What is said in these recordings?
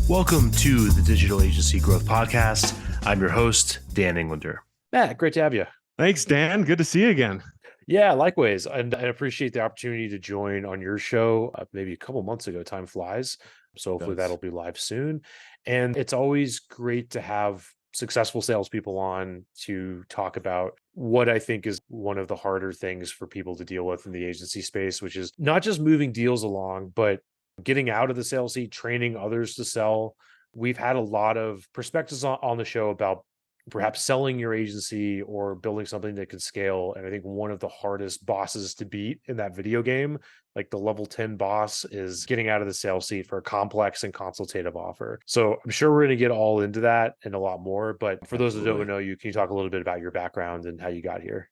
Welcome to the Digital Agency Growth Podcast. I'm your host, Dan Englander. Matt, great to have you. Thanks, Dan. Good to see you again. Yeah, likewise. And I appreciate the opportunity to join on your show maybe a couple months ago. Time flies. So hopefully that'll be live soon. And it's always great to have successful salespeople on to talk about what I think is one of the harder things for people to deal with in the agency space, which is not just moving deals along, but getting out of the sales seat, training others to sell. We've had a lot of perspectives on the show about perhaps selling your agency or building something that can scale. And I think one of the hardest bosses to beat in that video game, like the level 10 boss, is getting out of the sales seat for a complex and consultative offer. So I'm sure we're going to get all into that and a lot more. But for those that don't know you, can you talk a little bit about your background and how you got here?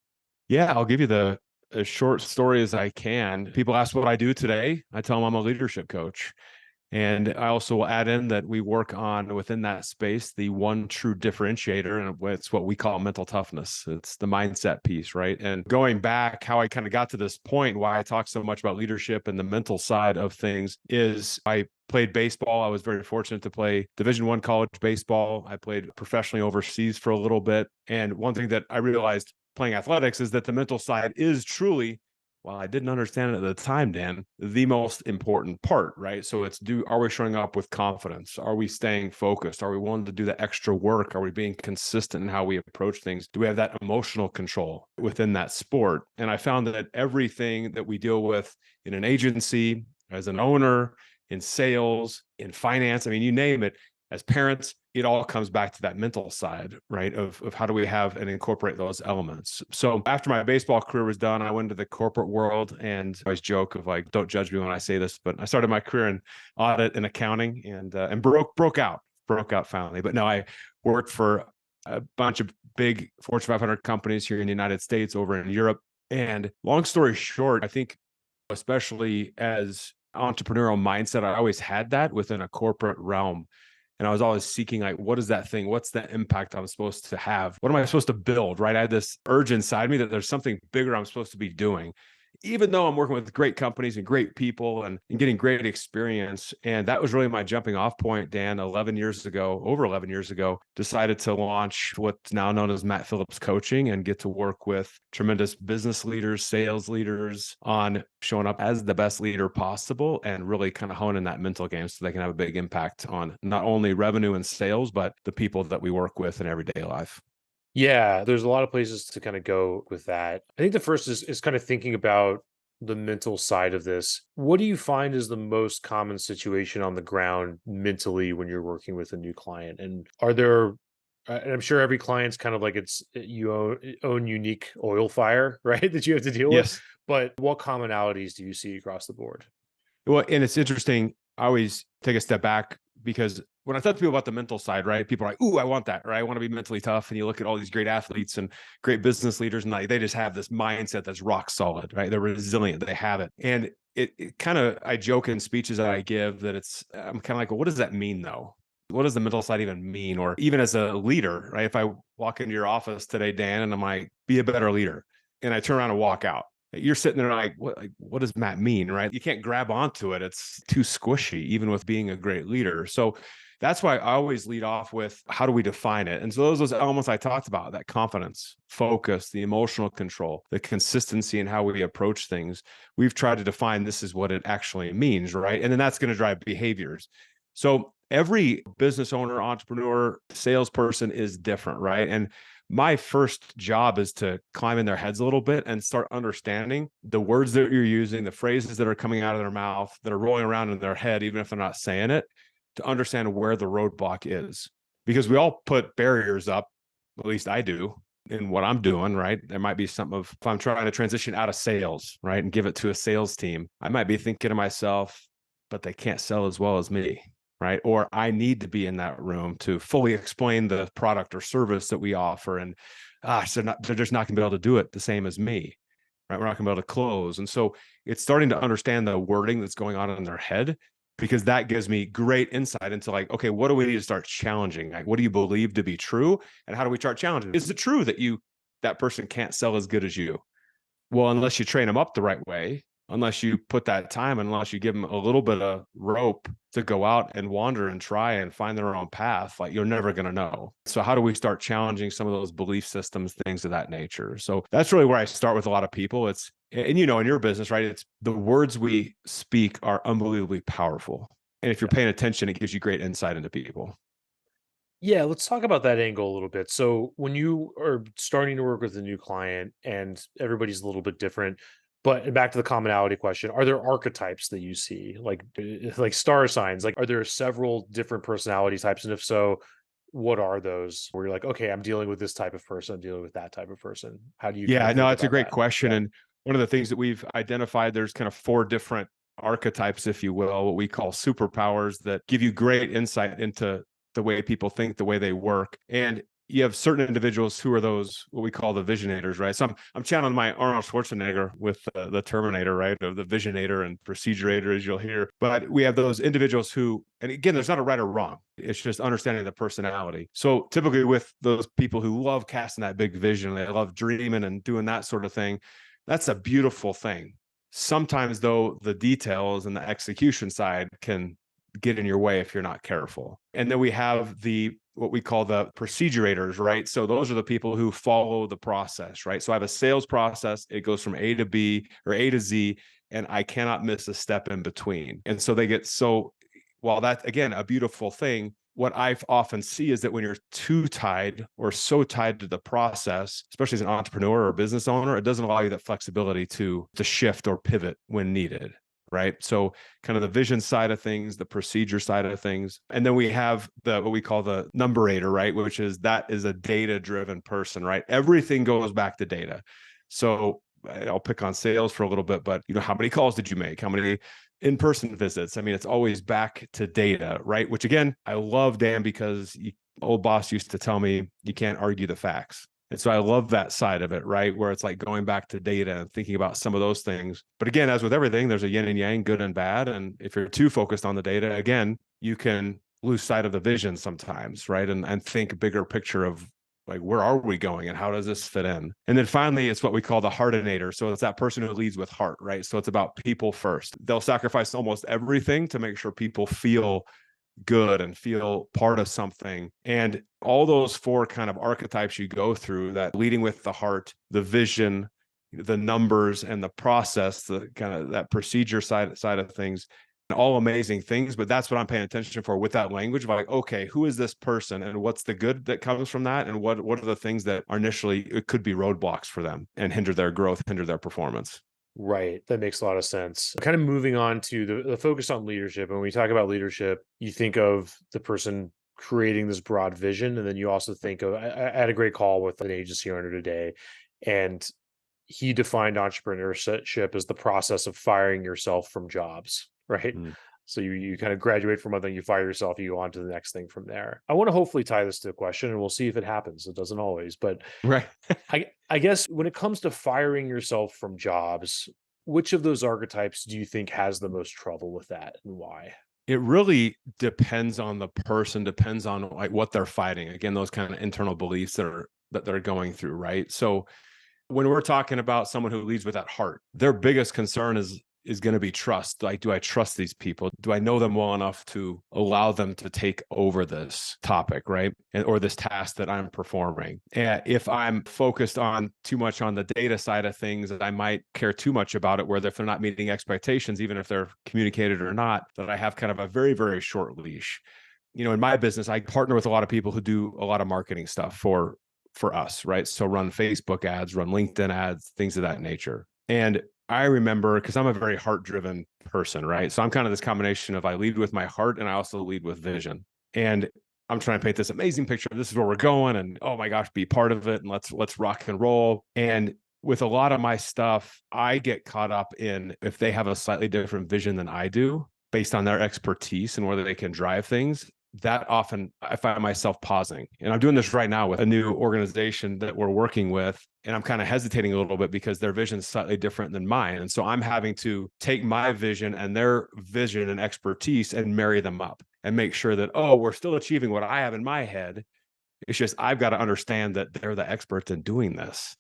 Yeah, I'll give you as short story as I can. People ask what I do today. I tell them I'm a leadership coach. And I also will add in that we work on, within that space, the one true differentiator, and it's what we call mental toughness. It's the mindset piece, right? And going back, how I kind of got to this point, why I talk so much about leadership and the mental side of things is I played baseball. I was very fortunate to play Division I college baseball. I played professionally overseas for a little bit. And one thing that I realized playing athletics is that the mental side is truly, while I didn't understand it at the time, Dan, the most important part, right? So are we showing up with confidence? Are we staying focused? Are we willing to do the extra work? Are we being consistent in how we approach things? Do we have that emotional control within that sport? And I found that everything that we deal with in an agency, as an owner, in sales, in finance, I mean, you name it, as parents, it all comes back to that mental side, right? Of how do we have and incorporate those elements. So after my baseball career was done, I went into the corporate world, and I always joke of like, don't judge me when I say this, but I started my career in audit and accounting and broke out finally. But no, I worked for a bunch of big Fortune 500 companies here in the United States, over in Europe. And long story short, I think especially as entrepreneurial mindset, I always had that within a corporate realm. And I was always seeking, like, what is that thing? What's the impact I'm supposed to have? What am I supposed to build, right? I had this urge inside me that there's something bigger I'm supposed to be doing, even though I'm working with great companies and great people and getting great experience. And that was really my jumping off point, Dan. Over 11 years ago, decided to launch what's now known as Matt Phillips Coaching and get to work with tremendous business leaders, sales leaders on showing up as the best leader possible and really kind of honing that mental game so they can have a big impact on not only revenue and sales, but the people that we work with in everyday life. Yeah, there's a lot of places to kind of go with that. I think the first is kind of thinking about the mental side of this. What do you find is the most common situation on the ground mentally when you're working with a new client? And are there, and I'm sure every client's kind of like you own unique oil fire, right? That you have to deal with. Yes. But what commonalities do you see across the board? Well, and it's interesting. I always take a step back because when I talk to people about the mental side, right, people are like, "Ooh, I want that," right? I want to be mentally tough. And you look at all these great athletes and great business leaders, and like they just have this mindset that's rock solid, right? They're resilient. They have it, and it kind of, I joke in speeches that I give that I'm kind of like, well, what does that mean though? What does the mental side even mean? Or even as a leader, right? If I walk into your office today, Dan, and I'm like, be a better leader, and I turn around and walk out, you're sitting there like, what does Matt mean, right? You can't grab onto it. It's too squishy, even with being a great leader. So that's why I always lead off with, how do we define it? And so those elements I talked about, that confidence, focus, the emotional control, the consistency in how we approach things, we've tried to define this is what it actually means, right? And then that's going to drive behaviors. So every business owner, entrepreneur, salesperson is different, right? And my first job is to climb in their heads a little bit and start understanding the words that you're using, the phrases that are coming out of their mouth, that are rolling around in their head, even if they're not saying it, to understand where the roadblock is. Because we all put barriers up, at least I do, in what I'm doing, right? There might be something of, if I'm trying to transition out of sales, right, and give it to a sales team, I might be thinking to myself, but they can't sell as well as me, right? Or I need to be in that room to fully explain the product or service that we offer. And they're just not going to be able to do it the same as me, right? We're not going to be able to close. And so it's starting to understand the wording that's going on in their head, because that gives me great insight into like, okay, what do we need to start challenging? Like, what do you believe to be true? And how do we start challenging? Is it true that that person can't sell as good as you? Well, unless you train them up the right way, unless you put that time, unless you give them a little bit of rope to go out and wander and try and find their own path, like you're never going to know. So how do we start challenging some of those belief systems, things of that nature? So that's really where I start with a lot of people. And in your business, right? It's the words we speak are unbelievably powerful. And if you're paying attention, it gives you great insight into people. Yeah, let's talk about that angle a little bit. So, when you are starting to work with a new client and everybody's a little bit different, but back to the commonality question, are there archetypes that you see, like star signs? Like, are there several different personality types? And if so, what are those? Where you're like, okay, I'm dealing with this type of person, I'm dealing with that type of person. How do you kind Yeah, of no, think it's a about great that? question. Yeah. And one of the things that we've identified, there's kind of 4 different archetypes, if you will, what we call superpowers that give you great insight into the way people think, the way they work. And you have certain individuals who are those, what we call the visionators, right? So I'm channeling my Arnold Schwarzenegger with the Terminator, right? Of the visionator and procedurator, as you'll hear. But we have those individuals who, and again, there's not a right or wrong. It's just understanding the personality. So typically with those people who love casting that big vision, they love dreaming and doing that sort of thing. That's a beautiful thing. Sometimes though, the details and the execution side can get in your way if you're not careful. And then we have what we call the procedurators, right? So those are the people who follow the process, right? So I have a sales process, it goes from A to B or A to Z, and I cannot miss a step in between. And so they get so, while that's again a beautiful thing, what I often see is that when you're too tied or so tied to the process, especially as an entrepreneur or business owner, it doesn't allow you that flexibility to shift or pivot when needed. Right. So kind of the vision side of things, the procedure side of things. And then we have what we call the numberator, right? Which is a data driven person, right? Everything goes back to data. So I'll pick on sales for a little bit, but how many calls did you make? How many in-person visits? I mean, it's always back to data, right? Which again, I love, Dan, because old boss used to tell me you can't argue the facts. And so I love that side of it, right? Where it's like going back to data and thinking about some of those things. But again, as with everything, there's a yin and yang, good and bad. And if you're too focused on the data, again, you can lose sight of the vision sometimes, right? And think bigger picture of like, where are we going and how does this fit in? And then finally, it's what we call the heartinator. So it's that person who leads with heart, right? So it's about people first. They'll sacrifice almost everything to make sure people feel good and feel part of something. And all those 4 kind of archetypes you go through, that leading with the heart, the vision, the numbers, and the process, the kind of that procedure side of things, all amazing things. But that's what I'm paying attention for with that language of like, okay, who is this person and what's the good that comes from that? And what are the things that are initially, it could be roadblocks for them and hinder their growth, hinder their performance. Right. That makes a lot of sense. Kind of moving on to the focus on leadership. And when we talk about leadership, you think of the person creating this broad vision. And then you also think of, I had a great call with an agency owner today, and he defined entrepreneurship as the process of firing yourself from jobs, right? Mm. So you kind of graduate from one thing, you fire yourself, you go on to the next thing from there. I want to hopefully tie this to a question, and we'll see if it happens. It doesn't always, but Right. I guess when it comes to firing yourself from jobs, which of those archetypes do you think has the most trouble with that, and why? It really depends on the person, depends on like what they're fighting. Again, those kind of internal beliefs that they're going through, right? So when we're talking about someone who leads with that heart, their biggest concern is going to be trust. Like, do I trust these people? Do I know them well enough to allow them to take over this topic, right? Or this task that I'm performing? And if I'm focused on too much on the data side of things, that I might care too much about it, where if they're not meeting expectations, even if they're communicated or not, that I have kind of a very, very short leash. In my business, I partner with a lot of people who do a lot of marketing stuff for us, right? So run Facebook ads, run LinkedIn ads, things of that nature. And I remember, because I'm a very heart-driven person, right? So I'm kind of this combination of I lead with my heart and I also lead with vision. And I'm trying to paint this amazing picture. This is where we're going, and oh my gosh, be part of it, and let's rock and roll. And with a lot of my stuff, I get caught up in if they have a slightly different vision than I do, based on their expertise and whether they can drive things, that often I find myself pausing. And I'm doing this right now with a new organization that we're working with. And I'm kind of hesitating a little bit because their vision is slightly different than mine. And so I'm having to take my vision and their vision and expertise and marry them up and make sure that, oh, we're still achieving what I have in my head. It's just I've got to understand that they're the experts in doing this.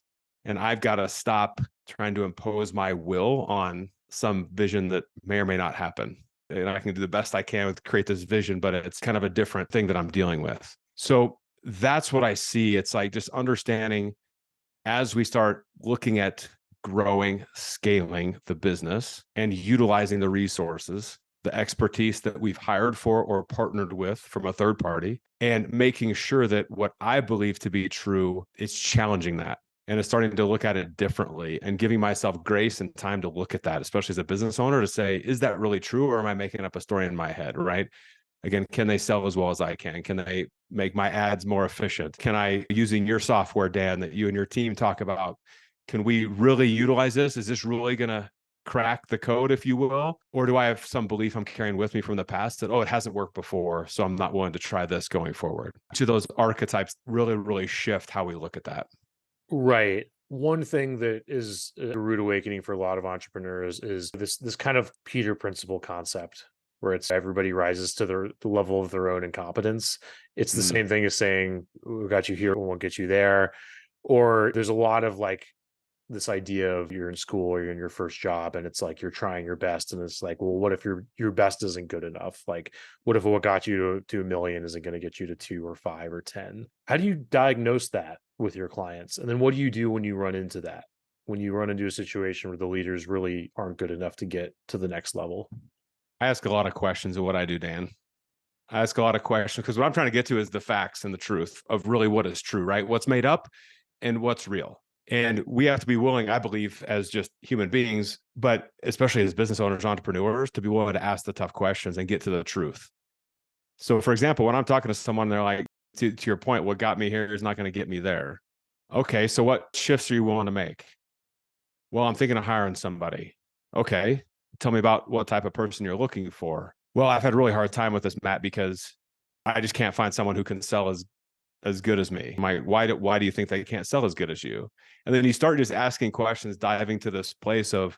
And I've got to stop trying to impose my will on some vision that may or may not happen. And I can do the best I can with create this vision, but it's kind of a different thing that I'm dealing with. So that's what I see. It's like just understanding as we start looking at growing, scaling the business and utilizing the resources, the expertise that we've hired for or partnered with from a third party, and making sure that what I believe to be true is challenging that and is starting to look at it differently and giving myself grace and time to look at that, especially as a business owner, to say, is that really true, or am I making up a story in my head? Right. Again, can they sell as well as I can? Can they make my ads more efficient? Can I, using your software, Dan, that you and your team talk about, can we really utilize this? Is this really going to crack the code, if you will? Or do I have some belief I'm carrying with me from the past that, oh, it hasn't worked before, so I'm not willing to try this going forward? To those archetypes really, really shift how we look at that. Right. One thing that is a rude awakening for a lot of entrepreneurs is this kind of Peter principle concept, where it's everybody rises to the level of their own incompetence. It's the Mm, same thing as saying, we got you here, we won't get you there. Or there's a lot of like this idea of you're in school or you're in your first job and it's like you're trying your best, and it's like, well, what if your best isn't good enough? Like, what if what got you to a million isn't going to get you to 2 or 5 or 10? How do you diagnose that with your clients? And then what do you do when you run into that, when you run into a situation where the leaders really aren't good enough to get to the next level? I ask a lot of questions of what I do, Dan. I ask a lot of questions because what I'm trying to get to is the facts and the truth of really what is true, right? What's made up and what's real. And we have to be willing, I believe, as just human beings, but especially as business owners, entrepreneurs, to be willing to ask the tough questions and get to the truth. So, for example, when I'm talking to someone, they're like, to your point, what got me here is not going to get me there. Okay, so what shifts are you willing to make? Well, I'm thinking of hiring somebody. Okay, tell me about what type of person you're looking for. Well, I've had a really hard time with this, Matt, because I just can't find someone who can sell as good as me. Why do you think they can't sell as good as you? And then you start just asking questions, diving to this place of,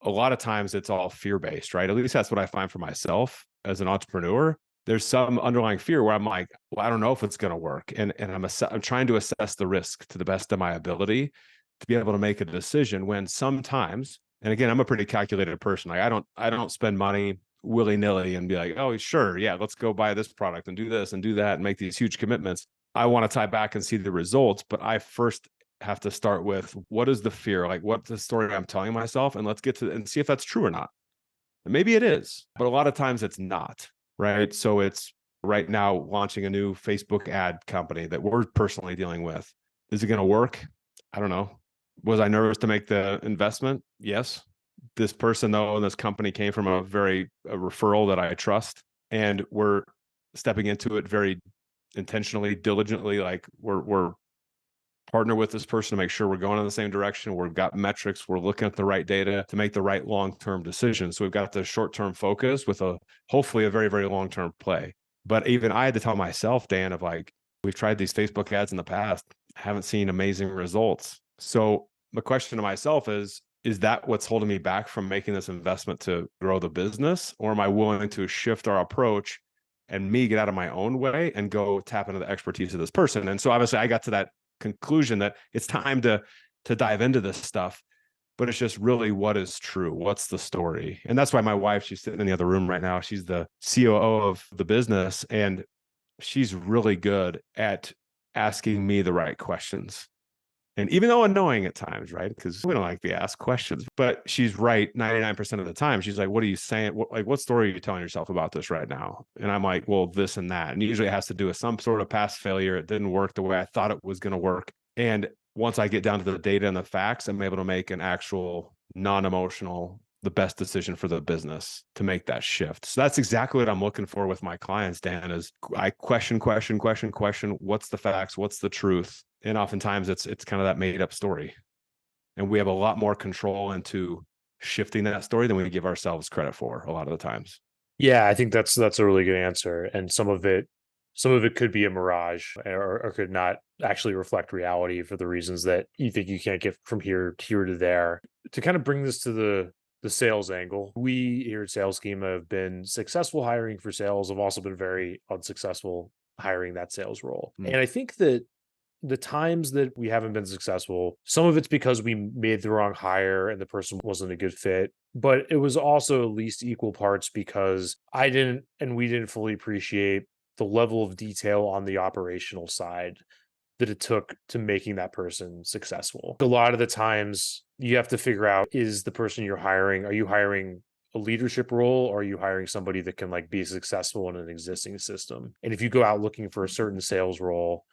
a lot of times it's all fear-based, right? At least that's what I find for myself as an entrepreneur. There's some underlying fear where I'm like, well, I don't know if it's going to work. And I'm trying to assess the risk to the best of my ability to be able to make a decision, when sometimes, and again, I'm a pretty calculated person. Like I don't spend money willy-nilly and be like, oh, sure, yeah, let's go buy this product and do this and do that and make these huge commitments. I want to tie back and see the results, but I first have to start with, what is the fear? Like, what's the story I'm telling myself? And let's get to and see if that's true or not. And maybe it is, but a lot of times it's not, right? So it's right now launching a new Facebook ad company that we're personally dealing with. Is it going to work? I don't know. Was I nervous to make the investment? Yes. This person, though, and this company came from a referral that I trust, and we're stepping into it very intentionally, diligently. Like we're partner with this person to make sure we're going in the same direction. We've got metrics. We're looking at the right data to make the right long-term decision. So we've got the short-term focus with hopefully a very, very long-term play. But even I had to tell myself, Dan, of like, we've tried these Facebook ads in the past, haven't seen amazing results. So the question to myself is that what's holding me back from making this investment to grow the business? Or am I willing to shift our approach and me get out of my own way and go tap into the expertise of this person? And so obviously I got to that conclusion that it's time to dive into this stuff, but it's just really, what is true? What's the story? And that's why my wife, she's sitting in the other room right now. She's the COO of the business, and she's really good at asking me the right questions. And even though annoying at times, right? Because we don't like to ask questions, but she's right 99% of the time. She's like, what are you saying? What story are you telling yourself about this right now? And I'm like, well, this and that. And usually it has to do with some sort of past failure. It didn't work the way I thought it was going to work. And once I get down to the data and the facts, I'm able to make an actual non-emotional, the best decision for the business to make that shift. So that's exactly what I'm looking for with my clients, Dan, is I question. What's the facts? What's the truth? And oftentimes it's kind of that made up story. And we have a lot more control into shifting that story than we give ourselves credit for a lot of the times. Yeah, I think that's a really good answer. And some of it could be a mirage, or could not actually reflect reality for the reasons that you think you can't get from here to there. To kind of bring this to the sales angle, we here at Sales Schema have been successful hiring for sales, have also been very unsuccessful hiring that sales role. Mm. And I think that the times that we haven't been successful, some of it's because we made the wrong hire and the person wasn't a good fit. but it was also at least equal parts because I didn't and we didn't fully appreciate the level of detail on the operational side that it took to making that person successful. A lot of the times you have to figure out, is the person you're hiring, are you hiring a leadership role, or are you hiring somebody that can like be successful in an existing system? And if you go out looking for a certain sales role,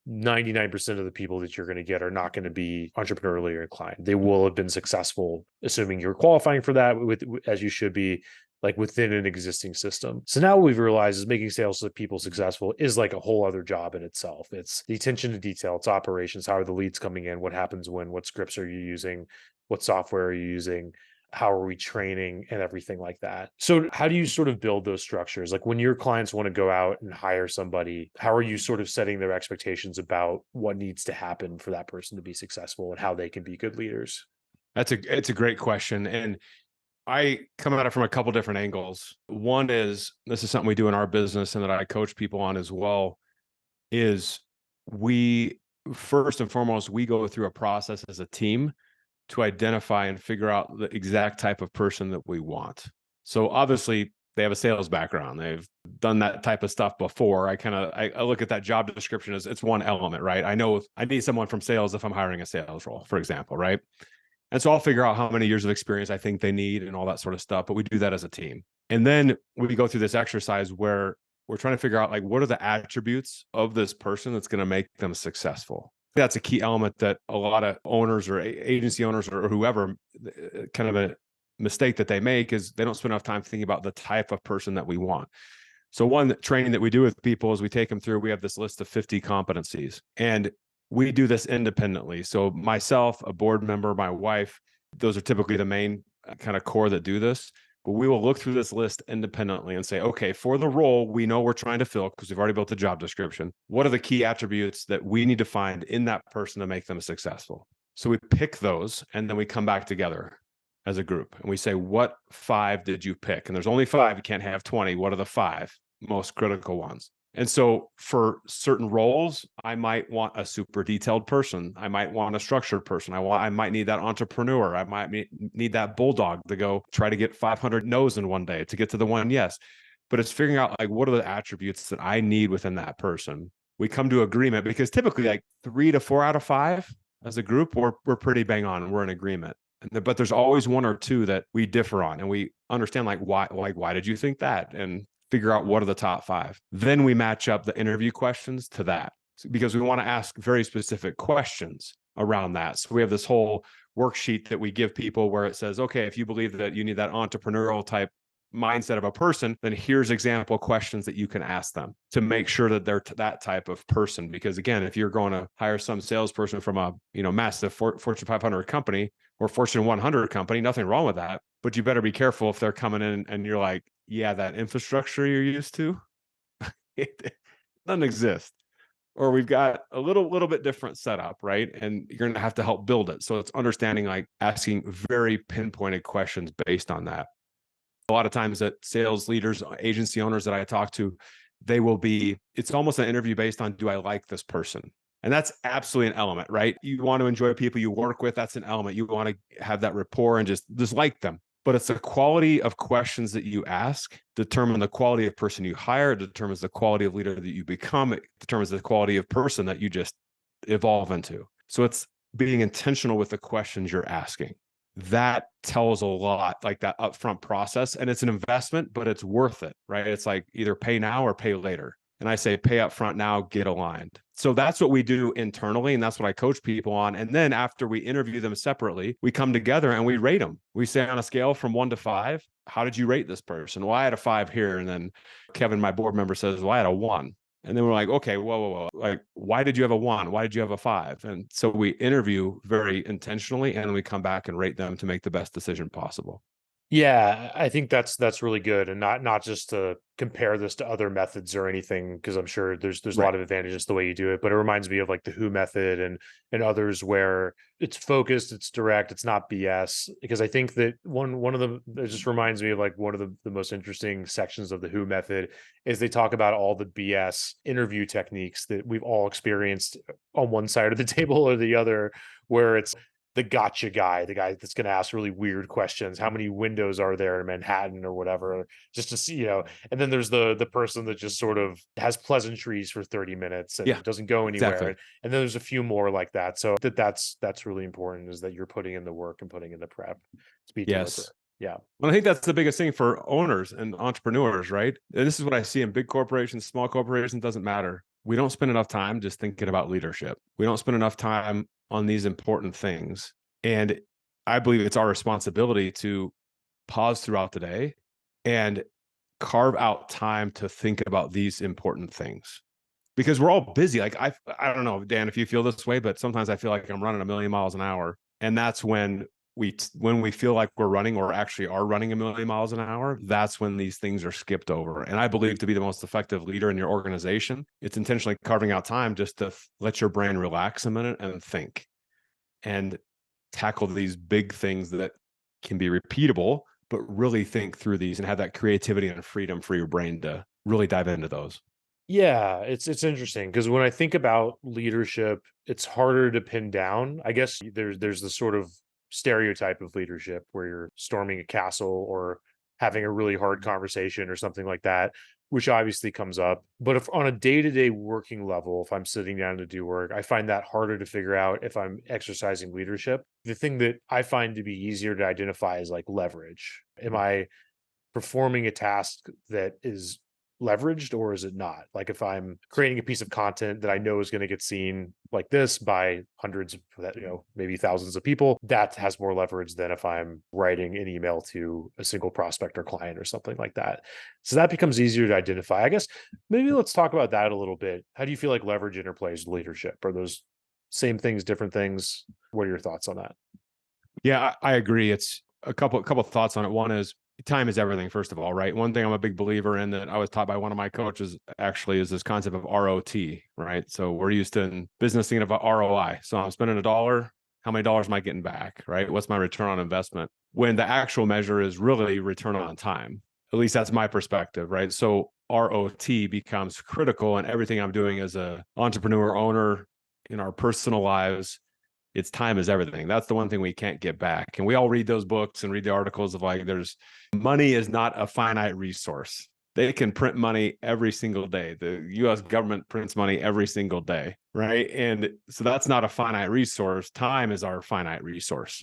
99% of the people that you're going to get are not going to be entrepreneurially inclined. They will have been successful, assuming you're qualifying for that with as you should be, like within an existing system. So now what we've realized is making sales people successful is like a whole other job in itself. It's the attention to detail, it's operations, how are the leads coming in, what happens when, what scripts are you using, what software are you using, how are we training, and everything like that. So how do you sort of build those structures? Like when your clients want to go out and hire somebody, how are you sort of setting their expectations about what needs to happen for that person to be successful and how they can be good leaders? It's a great question. And I come at it from a couple different angles. One is, this is something we do in our business and that I coach people on as well, is we first and foremost, we go through a process as a team to identify and figure out the exact type of person that we want. So obviously they have a sales background. They've done that type of stuff before. I look at that job description as it's one element, right? I know I need someone from sales if I'm hiring a sales role, for example, right? And so I'll figure out how many years of experience I think they need and all that sort of stuff. But we do that as a team. And then we go through this exercise where we're trying to figure out like, what are the attributes of this person that's going to make them successful? That's a key element that a lot of owners or agency owners or whoever, kind of a mistake that they make is they don't spend enough time thinking about the type of person that we want. So one training that we do with people is we take them through, we have this list of 50 competencies, and we do this independently. So myself, a board member, my wife, those are typically the main kind of core that do this. But we will look through this list independently and say, okay, for the role we know we're trying to fill, because we've already built the job description, what are the key attributes that we need to find in that person to make them successful? So we pick those, and then we come back together as a group and we say, what 5 did you pick? And there's only 5, you can't have 20. What are the 5 most critical ones? And so for certain roles, I might want a super detailed person. I might want a structured person. I might need that entrepreneur. I might need that bulldog to go try to get 500 no's in one day to get to the one yes. But it's figuring out like, what are the attributes that I need within that person? We come to agreement because typically like 3 to 4 out of 5 as a group, we're pretty bang on. We're in agreement. But there's always 1 or 2 that we differ on, and we understand like why did you think that? And figure out what are the top 5. Then we match up the interview questions to that, because we want to ask very specific questions around that. So we have this whole worksheet that we give people where it says, okay, if you believe that you need that entrepreneurial type mindset of a person, then here's example questions that you can ask them to make sure that they're that type of person. Because again, if you're going to hire some salesperson from a massive Fortune 500 company or Fortune 100 company, nothing wrong with that, but you better be careful if they're coming in and you're like, yeah, that infrastructure you're used to, it doesn't exist. Or we've got a little bit different setup, right? And you're going to have to help build it. So it's understanding, like asking very pinpointed questions based on that. A lot of times that sales leaders, agency owners that I talk to, it's almost an interview based on, do I like this person? And that's absolutely an element, right? You want to enjoy people you work with. That's an element. You want to have that rapport and just like them. But it's the quality of questions that you ask determine the quality of person you hire, determines the quality of leader that you become, it determines the quality of person that you just evolve into. So it's being intentional with the questions you're asking. That tells a lot, like that upfront process, and it's an investment, but it's worth it, right? It's like either pay now or pay later. And I say pay up front now, get aligned. So that's what we do internally. And that's what I coach people on. And then after we interview them separately, we come together and we rate them. We say on a scale from 1 to 5, how did you rate this person? Well, I had a 5 here. And then Kevin, my board member, says, well, I had a 1. And then we're like, okay, whoa. Like, why did you have a 1? Why did you have a 5? And so we interview very intentionally, and we come back and rate them to make the best decision possible. Yeah, I think that's really good, and not just to compare this to other methods or anything, because I'm sure there's a Right. lot of advantages the way you do it, but it reminds me of like the Who method and others where it's focused, it's direct, it's not BS. Because I think that one of the it just reminds me of like one of the most interesting sections of the Who method is they talk about all the BS interview techniques that we've all experienced on one side of the table or the other, where it's the gotcha guy, the guy that's going to ask really weird questions. How many windows are there in Manhattan or whatever, just to see, and then there's the person that just sort of has pleasantries for 30 minutes Yeah, and doesn't go anywhere. exactly. And then there's a few more like that. So that's really important, is that you're putting in the work and putting in the prep to be deliberate. Yes. Yeah. Well, I think that's the biggest thing for owners and entrepreneurs, right? And this is what I see in big corporations, small corporations, doesn't matter. We don't spend enough time just thinking about leadership. We don't spend enough time on these important things. And I believe it's our responsibility to pause throughout the day and carve out time to think about these important things, because we're all busy. Like I don't know, Dan, if you feel this way, but sometimes I feel like I'm running a million miles an hour. And that's when we feel like we're running, or actually are running a million miles an hour, that's when these things are skipped over. And I believe to be the most effective leader in your organization, it's intentionally carving out time just to let your brain relax a minute and think and tackle these big things that can be repeatable, but really think through these and have that creativity and freedom for your brain to really dive into those. Yeah, it's interesting because when I think about leadership, it's harder to pin down. I guess there's the sort of stereotype of leadership where you're storming a castle or having a really hard conversation or something like that, which obviously comes up. But if on a day-to-day working level, if I'm sitting down to do work, I find that harder to figure out if I'm exercising leadership. The thing that I find to be easier to identify is like leverage. Am I performing a task that is leveraged, or is it not? Like if I'm creating a piece of content that I know is going to get seen like this by hundreds of maybe thousands of people, that has more leverage than if I'm writing an email to a single prospect or client or something like that. So that becomes easier to identify. I guess maybe let's talk about that a little bit. How do you feel like leverage interplays with leadership? Are those same things, different things? What are your thoughts on that? Yeah, I agree. It's a couple thoughts on it. One is time is everything, first of all, right? One thing I'm a big believer in that I was taught by one of my coaches actually is this concept of ROT, right? So we're used to in business thinking about ROI. So I'm spending $1, how many dollars am I getting back, right? What's my return on investment? When the actual measure is really return on time. At least that's my perspective, right? So ROT becomes critical in everything I'm doing as a entrepreneur owner in our personal lives. It's time is everything. That's the one thing we can't get back. And we all read those books and read the articles of like, there's money is not a finite resource. They can print money every single day. The US government prints money every single day, right? And so that's not a finite resource. Time is our finite resource.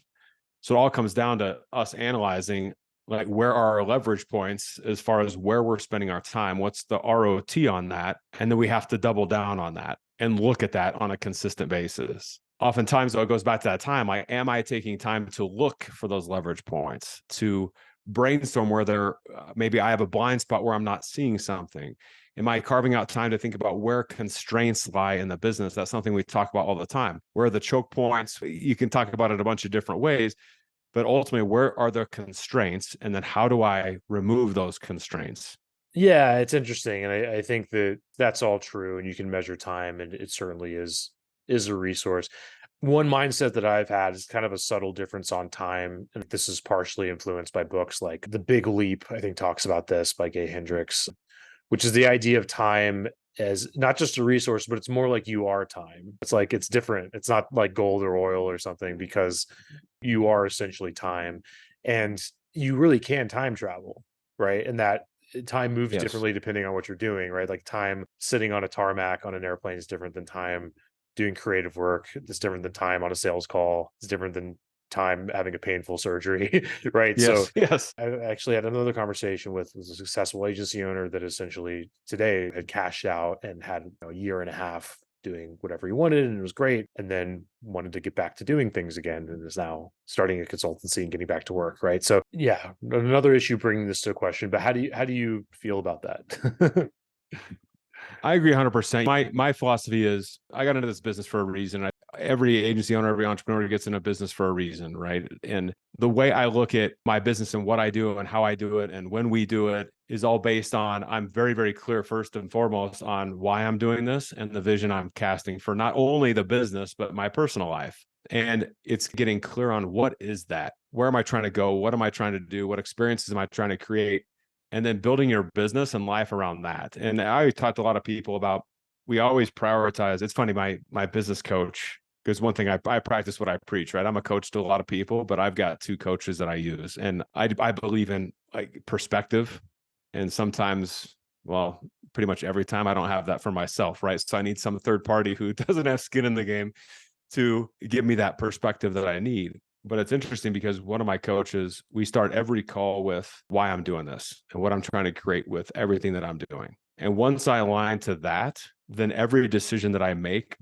So it all comes down to us analyzing like where are our leverage points as far as where we're spending our time, what's the ROT on that, and then we have to double down on that and look at that on a consistent basis. Oftentimes, though, it goes back to that time. Like, am I taking time to look for those leverage points, to brainstorm where there maybe I have a blind spot where I'm not seeing something? Am I carving out time to think about where constraints lie in the business? That's something we talk about all the time. Where are the choke points? You can talk about it a bunch of different ways, but ultimately, where are the constraints? And then how do I remove those constraints? Yeah, it's interesting, and I think that that's all true, and you can measure time, and it certainly is a resource. One mindset that I've had is kind of a subtle difference on time, and this is partially influenced by books like The Big Leap, I think talks about this by Gay Hendricks, which is the idea of time as not just a resource, but it's more like you are time. It's like it's different. It's not like gold or oil or something, because you are essentially time, and you really can time travel, right? And that time moves Yes. differently depending on what you're doing, right? Like time sitting on a tarmac on an airplane is different than time doing creative work. It's different than time on a sales call. It's different than time having a painful surgery, right? So Yes. Yes. I actually had another conversation with a successful agency owner that essentially today had cashed out and had a year and a half doing whatever he wanted, and it was great, and then wanted to get back to doing things again, and is now starting a consultancy and getting back to work, right? So yeah, another issue bringing this to a question, but how do you feel about that? I agree 100%. My philosophy is I got into this business for a reason. Every agency owner, every entrepreneur gets in a business for a reason, right? And the way I look at my business and what I do and how I do it and when we do it is all based on I'm very, very clear first and foremost on why I'm doing this and the vision I'm casting for not only the business, but my personal life. And it's getting clear on what is that? Where am I trying to go? What am I trying to do? What experiences am I trying to create? And then building your business and life around that. And I talked to a lot of people about we always prioritize. It's funny, my business coach, Because one thing I practice what I preach, right? I'm a coach to a lot of people, but I've got two coaches that I use. And I believe in like perspective. And sometimes, well, pretty much every time I don't have that for myself, right? So I need some third party who doesn't have skin in the game to give me that perspective that I need. But it's interesting because one of my coaches, we start every call with why I'm doing this and what I'm trying to create with everything that I'm doing. And once I align to that, then every decision that I make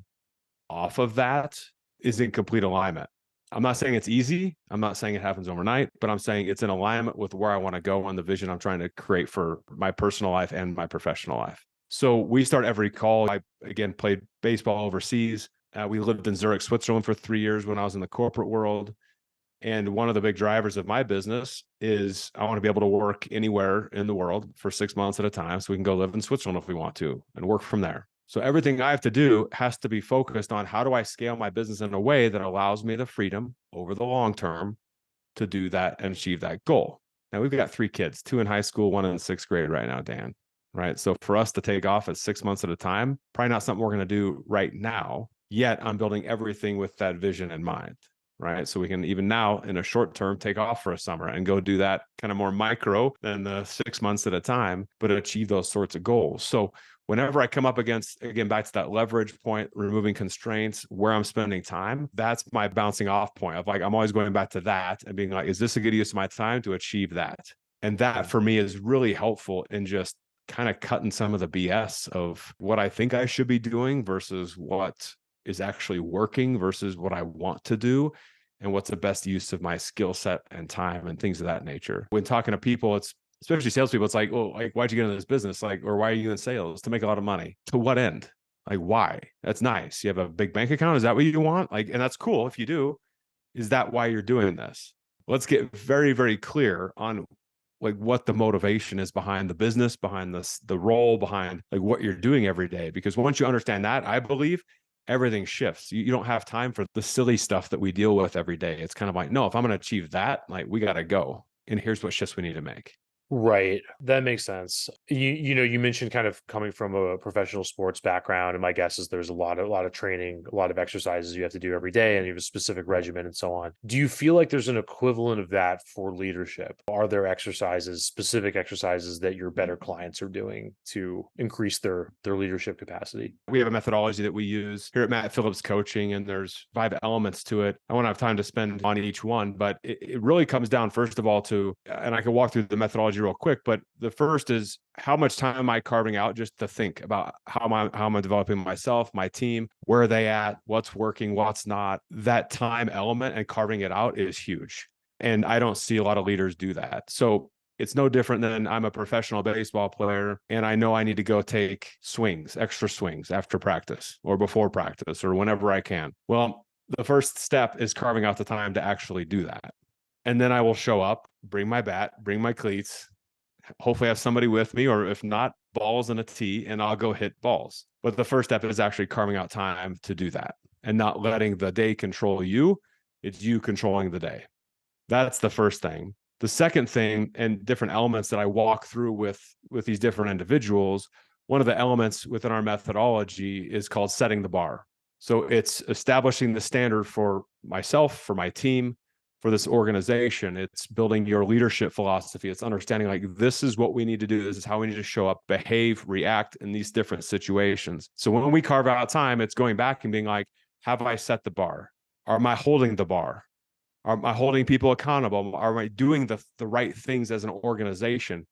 off of that is in complete alignment. I'm not saying it's easy. I'm not saying it happens overnight, but I'm saying it's in alignment with where I want to go on the vision I'm trying to create for my personal life and my professional life. So we start every call. I, again, played baseball overseas. We lived in Zurich, Switzerland for 3 years when I was in the corporate world. And one of the big drivers of my business is I want to be able to work anywhere in the world for 6 months at a time. So we can go live in Switzerland if we want to and work from there. So everything I have to do has to be focused on how do I scale my business in a way that allows me the freedom over the long term to do that and achieve that goal. Now we've got 3 kids, 2 in high school, 1 in 6th grade right now, Dan. Right. So for us to take off at 6 months at a time, probably not something we're going to do right now. Yet I'm building everything with that vision in mind. Right. So we can even now in a short term take off for a summer and go do that kind of more micro than the 6 months at a time, but achieve those sorts of goals. So whenever I come up against, again, back to that leverage point, removing constraints, where I'm spending time, that's my bouncing off point of like, I'm always going back to that and being like, is this a good use of my time to achieve that? And that for me is really helpful in just kind of cutting some of the BS of what I think I should be doing versus what is actually working versus what I want to do and what's the best use of my skill set and time and things of that nature. When talking to people, it's especially salespeople, it's like, well, like, why'd you get into this business? Like, or why are you in sales? To make a lot of money. To what end? Like, why? That's nice. You have a big bank account. Is that what you want? Like, and that's cool if you do. Is that why you're doing this? Let's get very, very clear on like what the motivation is behind the business, behind the role, behind like what you're doing every day. Because once you understand that, I believe everything shifts. You don't have time for the silly stuff that we deal with every day. It's kind of like, no, if I'm going to achieve that, like we got to go. And here's what shifts we need to make. Right. That makes sense. You mentioned kind of coming from a professional sports background, and my guess is there's a lot of training, a lot of exercises you have to do every day, and you have a specific regimen and so on. Do you feel like there's an equivalent of that for leadership? Are there exercises, specific exercises that your better clients are doing to increase their leadership capacity? We have a methodology that we use here at Phillips Coaching, and there's 5 elements to it. I won't have time to spend on each one, but it really comes down, first of all, to, and I can walk through the methodology real quick, but the first is how much time am I carving out just to think about how am I developing myself, my team, where are they at, what's working, what's not. That time element and carving it out is huge. And I don't see a lot of leaders do that. So it's no different than I'm a professional baseball player and I know I need to go take swings, extra swings after practice or before practice or whenever I can. Well, the first step is carving out the time to actually do that. And then I will show up, bring my bat, bring my cleats, hopefully have somebody with me, or if not, balls and a tee, and I'll go hit balls. But the first step is actually carving out time to do that and not letting the day control you. It's you controlling the day. That's the first thing. The second thing, and different elements that I walk through with these different individuals, one of the elements within our methodology is called setting the bar. So it's establishing the standard for myself, for my team, for this organization. It's building your leadership philosophy. It's understanding like this is what we need to do. This is how we need to show up, behave, react in these different situations. So when we carve out time, it's going back and being like, have I set the bar? Am I holding the bar? Am I holding people accountable? Are I doing the right things as an organization?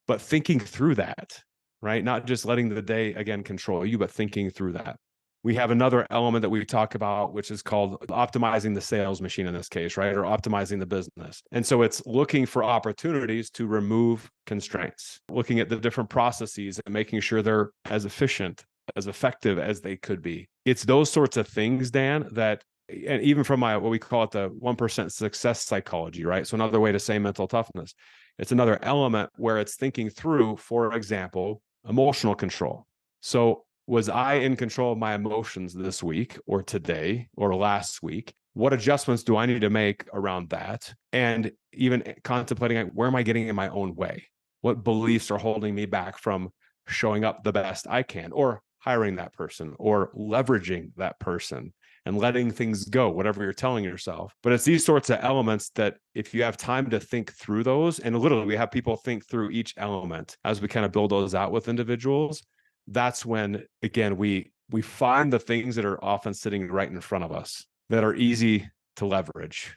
But thinking through that, right? Not just letting the day, again, control you, but thinking through that. We have another element that we talk about, which is called optimizing the sales machine in this case, right? Or optimizing the business. And so it's looking for opportunities to remove constraints, looking at the different processes and making sure they're as efficient, as effective as they could be. It's those sorts of things, Dan, that, and even from what we call it the 1% success psychology, right? So another way to say mental toughness, it's another element where it's thinking through, for example, emotional control. So was I in control of my emotions this week or today or last week? What adjustments do I need to make around that? And even contemplating like, where am I getting in my own way? What beliefs are holding me back from showing up the best I can, or hiring that person, or leveraging that person? and letting things go, whatever you're telling yourself. But it's these sorts of elements that if you have time to think through those, and literally we have people think through each element as we kind of build those out with individuals, that's when, again, we find the things that are often sitting right in front of us that are easy to leverage,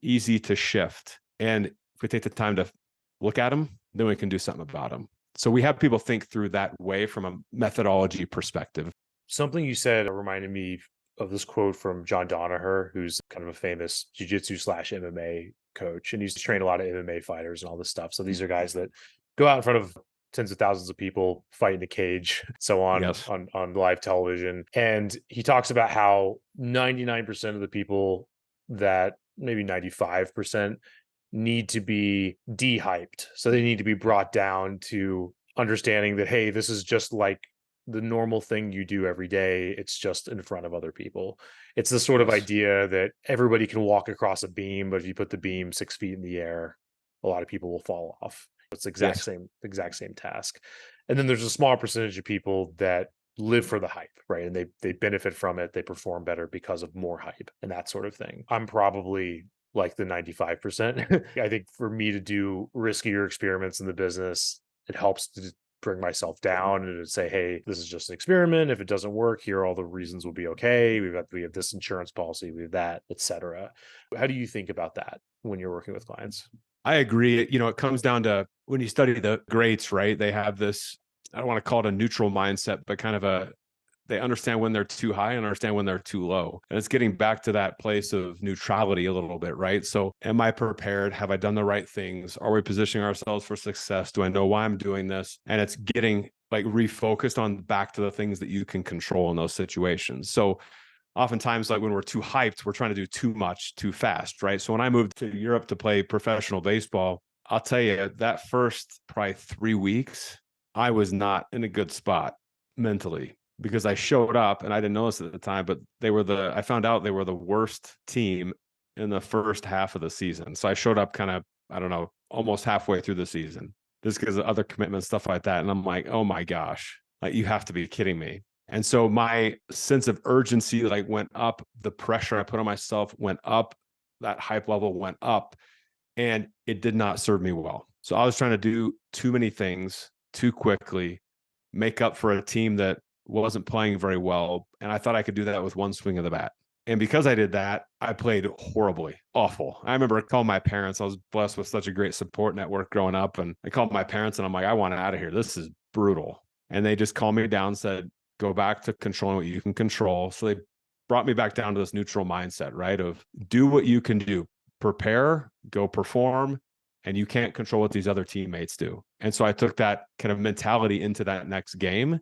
easy to shift. And if we take the time to look at them, then we can do something about them. So we have people think through that way from a methodology perspective. Something you said reminded me of this quote from John Danaher, who's kind of a famous jiu-jitsu / MMA coach, and he's trained a lot of MMA fighters and all this stuff. So these are guys that go out in front of tens of thousands of people, fight in a cage, so on, Yes. on live television. And he talks about how 99% of the people, that maybe 95%, need to be de-hyped. So they need to be brought down to understanding that, hey, this is just like the normal thing you do every day. It's just in front of other people. It's the sort of idea that everybody can walk across a beam, but if you put the beam 6 feet in the air, a lot of people will fall off. It's the exact same task. And then there's a small percentage of people that live for the hype, right? And they benefit from it. They perform better because of more hype and that sort of thing. I'm probably like the 95%. I think for me to do riskier experiments in the business, it helps to bring myself down and to say, hey, this is just an experiment. If it doesn't work, here are all the reasons will be okay. We have this insurance policy, we have that, etc. How do you think about that when you're working with clients? I agree. It comes down to when you study the greats, right? They have this, I don't want to call it a neutral mindset, but kind of they understand when they're too high and understand when they're too low. And it's getting back to that place of neutrality a little bit, right? So am I prepared? Have I done the right things? Are we positioning ourselves for success? Do I know why I'm doing this? And it's getting like refocused on back to the things that you can control in those situations. So oftentimes, like when we're too hyped, we're trying to do too much too fast, right? So when I moved to Europe to play professional baseball, I'll tell you that first probably 3 weeks, I was not in a good spot mentally because I showed up and I didn't notice at the time, but I found out they were the worst team in the first half of the season. So I showed up kind of, I don't know, almost halfway through the season just because of other commitments, stuff like that. And I'm like, oh my gosh, like you have to be kidding me. And so my sense of urgency like went up, the pressure I put on myself went up, that hype level went up, and it did not serve me well. So I was trying to do too many things too quickly, make up for a team that wasn't playing very well. And I thought I could do that with one swing of the bat. And because I did that, I played horribly, awful. I remember calling my parents. I was blessed with such a great support network growing up. And I called my parents and I'm like, I want out of here. This is brutal. And they just calmed me down, said, go back to controlling what you can control. So they brought me back down to this neutral mindset, right? Of do what you can do, prepare, go perform, and you can't control what these other teammates do. And so I took that kind of mentality into that next game.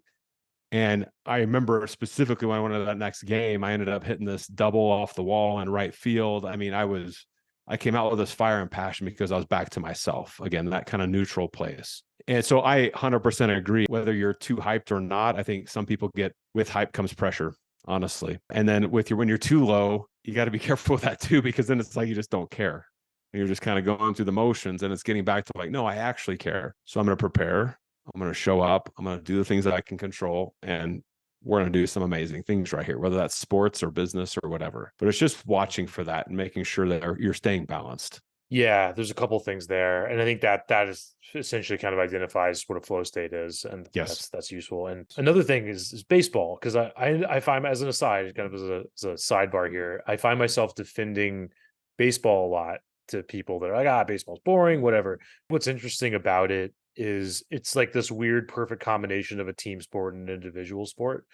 And I remember specifically when I went to that next game, I ended up hitting this double off the wall in right field. I mean, I came out with this fire and passion because I was back to myself again, that kind of neutral place. And so I 100% agree, whether you're too hyped or not. I think some people get, with hype comes pressure, honestly. And then when you're too low, you got to be careful with that too, because then it's like you just don't care. And you're just kind of going through the motions, and it's getting back to like, no, I actually care. So I'm going to prepare. I'm going to show up. I'm going to do the things that I can control, and we're going to do some amazing things right here, whether that's sports or business or whatever. But it's just watching for that and making sure that you're staying balanced. Yeah, there's a couple things there, and I think that is essentially kind of identifies what a flow state is, and Yes. that's useful. And another thing is baseball, because I find, as an aside, kind of as a sidebar here, I find myself defending baseball a lot to people that are like, baseball's boring, whatever. What's interesting about it is it's like this weird perfect combination of a team sport and an individual sport.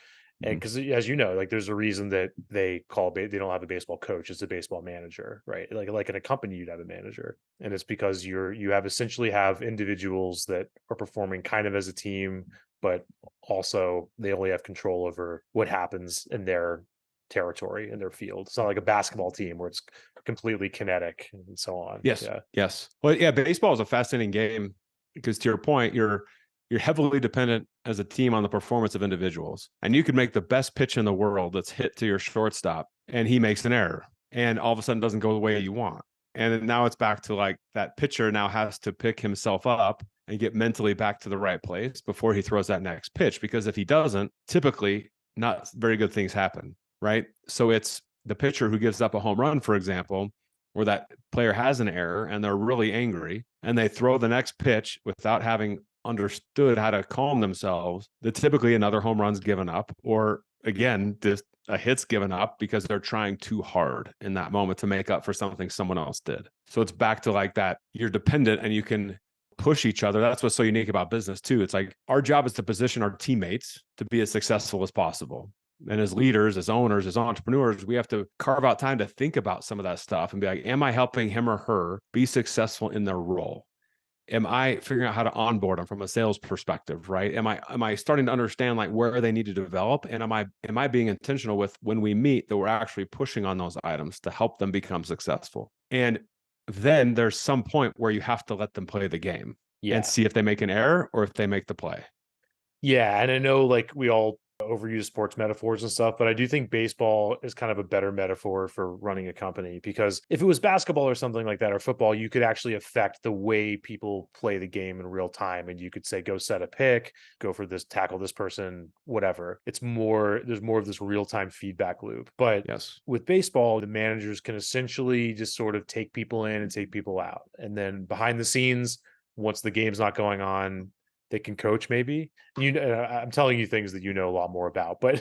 And because, as you know, like there's a reason that they don't have a baseball coach, it's a baseball manager, right? Like in a company, you'd have a manager, and it's because you have essentially have individuals that are performing kind of as a team, but also they only have control over what happens in their territory, in their field. It's not like a basketball team where it's completely kinetic and so on. Yes. Yeah. Yes. Well, yeah, baseball is a fascinating game because, to your point, you're heavily dependent as a team on the performance of individuals. And you could make the best pitch in the world that's hit to your shortstop, and he makes an error, and all of a sudden doesn't go the way you want. And now it's back to like that pitcher now has to pick himself up and get mentally back to the right place before he throws that next pitch. Because if he doesn't, typically not very good things happen. right? So it's the pitcher who gives up a home run, for example, where that player has an error and they're really angry and they throw the next pitch without having understood how to calm themselves, that typically another home run's given up, or again, just a hit's given up because they're trying too hard in that moment to make up for something someone else did. So it's back to like that, you're dependent and you can push each other. That's what's so unique about business too. It's like our job is to position our teammates to be as successful as possible. And as leaders, as owners, as entrepreneurs, we have to carve out time to think about some of that stuff and be like, am I helping him or her be successful in their role? Am I figuring out how to onboard them from a sales perspective, right? Am I starting to understand like where they need to develop? And am I being intentional with when we meet that we're actually pushing on those items to help them become successful? And then there's some point where you have to let them play the game and Yeah. see if they make an error or if they make the play. Yeah, and I know like we all overuse sports metaphors and stuff, but I do think baseball is kind of a better metaphor for running a company because if it was basketball or something like that or football, you could actually affect the way people play the game in real time and you could say go set a pick, go for this, tackle this person, whatever. It's more there's more of this real-time feedback loop. But Yes. with baseball, the managers can essentially just sort of take people in and take people out. And then behind the scenes, once the game's not going on, they can coach maybe. I'm telling you things that you know a lot more about, but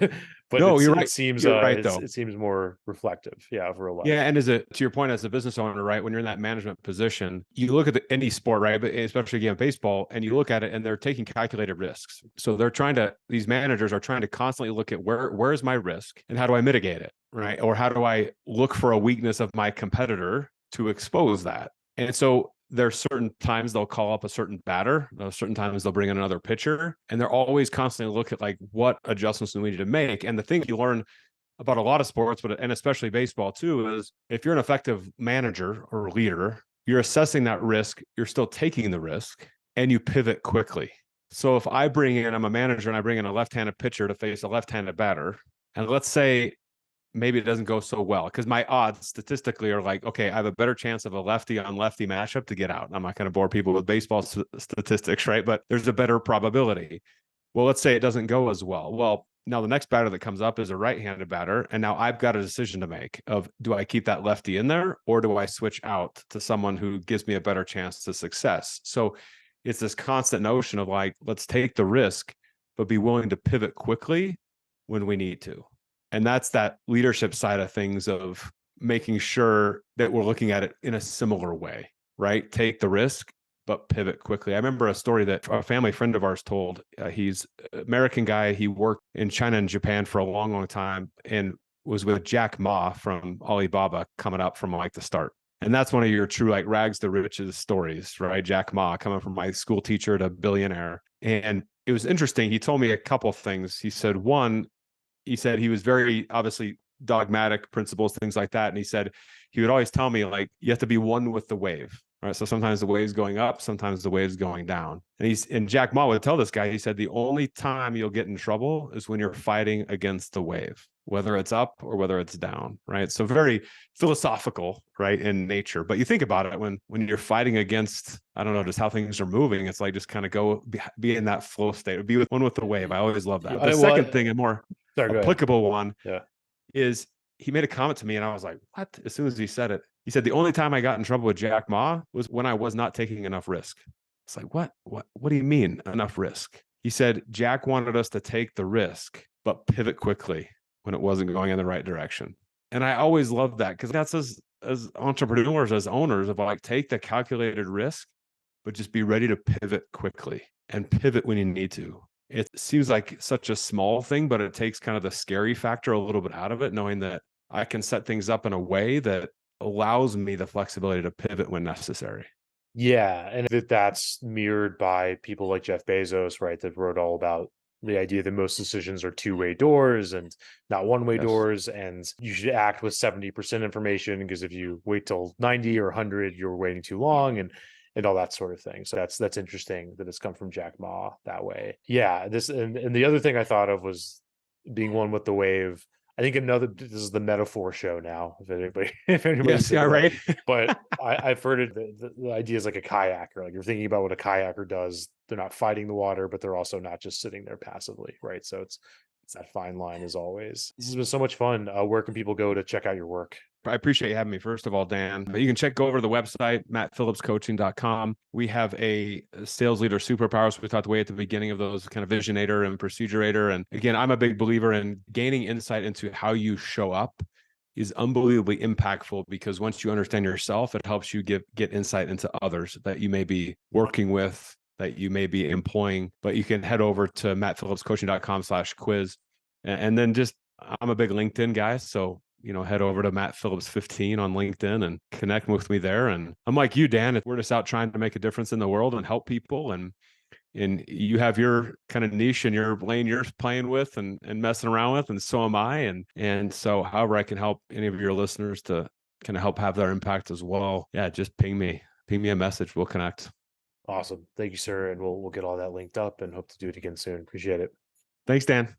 but No, you're it right. seems You're right though. it seems more reflective, yeah, of real Yeah, life. and to your point, as a business owner, right, when you're in that management position, you look at any sport, right, but especially again baseball, and you look at it, and they're taking calculated risks. So these managers are trying to constantly look at where is my risk and how do I mitigate it, right, or how do I look for a weakness of my competitor to expose that. And so there's certain times they'll call up a certain batter, certain times they'll bring in another pitcher, and they're always constantly look at like what adjustments do we need to make. And the thing you learn about a lot of sports, but and especially baseball too, is if you're an effective manager or leader, you're assessing that risk, you're still taking the risk, and you pivot quickly. So if I'm a manager and I bring in a left-handed pitcher to face a left-handed batter, and let's say maybe it doesn't go so well because my odds statistically are like, okay, I have a better chance of a lefty on lefty matchup to get out. I'm not going to bore people with baseball statistics, right? But there's a better probability. Well, let's say it doesn't go as well. Well, now the next batter that comes up is a right-handed batter, and now I've got a decision to make of do I keep that lefty in there or do I switch out to someone who gives me a better chance to success? So it's this constant notion of like, let's take the risk, but be willing to pivot quickly when we need to. And that's that leadership side of things of making sure that we're looking at it in a similar way, right? Take the risk, but pivot quickly. I remember a story that a family friend of ours told. He's an American guy. He worked in China and Japan for a long, long time and was with Jack Ma from Alibaba coming up from like the start. And that's one of your true like rags to riches stories, right? Jack Ma coming from my school teacher to billionaire. And it was interesting. He told me a couple of things. He said he was very obviously dogmatic principles, things like that. And he said he would always tell me like, you have to be one with the wave. Right. So sometimes the wave's going up, sometimes the wave's going down. And Jack Ma would tell this guy, he said, the only time you'll get in trouble is when you're fighting against the wave, whether it's up or whether it's down. Right. So very philosophical, right, in nature. But you think about it when you're fighting against, I don't know, just how things are moving, it's like just kind of be in that flow state, be with one with the wave. I always love that. The second thing, and more Sorry, go ahead. applicable one, Yeah. is he made a comment to me and I was like, what? As soon as he said it, he said, the only time I got in trouble with Jack Ma was when I was not taking enough risk. It's like, what do you mean enough risk? He said, Jack wanted us to take the risk, but pivot quickly when it wasn't going in the right direction. And I always love that because that's as entrepreneurs, as owners of like, take the calculated risk, but just be ready to pivot quickly and pivot when you need to. It seems like such a small thing, but it takes kind of the scary factor a little bit out of it, knowing that I can set things up in a way that allows me the flexibility to pivot when necessary. Yeah, and that's mirrored by people like Jeff Bezos, right, that wrote all about the idea that most decisions are two-way doors and not one-way Yes. doors, and you should act with 70% information because if you wait till 90 or 100, you're waiting too long and all that sort of thing. So that's interesting that it's come from Jack Ma that way. Yeah, this and the other thing I thought of was being one with the wave. I think this is the metaphor show now, if anybody's Yes. Yeah. into that. Right. But I've heard it. The idea is like a kayaker. Like you're thinking about what a kayaker does. They're not fighting the water, but they're also not just sitting there passively, right? So it's It's that fine line as always. This has been so much fun. Where can people go to check out your work? I appreciate you having me, first of all, Dan. But you can go over to the website, mattphillipscoaching.com. We have a sales leader superpowers. We talked way at the beginning of those, kind of visionator and procedurator. And again, I'm a big believer in gaining insight into how you show up is unbelievably impactful, because once you understand yourself, it helps you get insight into others that you may be working with, that you may be employing. But you can head over to mattphillipscoaching.com/quiz. And then just, I'm a big LinkedIn guy. So, head over to Matt Phillips 15 on LinkedIn and connect with me there. And I'm like you, Dan, we're just out trying to make a difference in the world and help people. And you have your kind of niche and your lane you're playing with and messing around with, and so am I. And so however I can help any of your listeners to kind of help have their impact as well, yeah, just ping me a message. We'll connect. Awesome. Thank you, sir. And we'll get all that linked up and hope to do it again soon. Appreciate it. Thanks, Dan.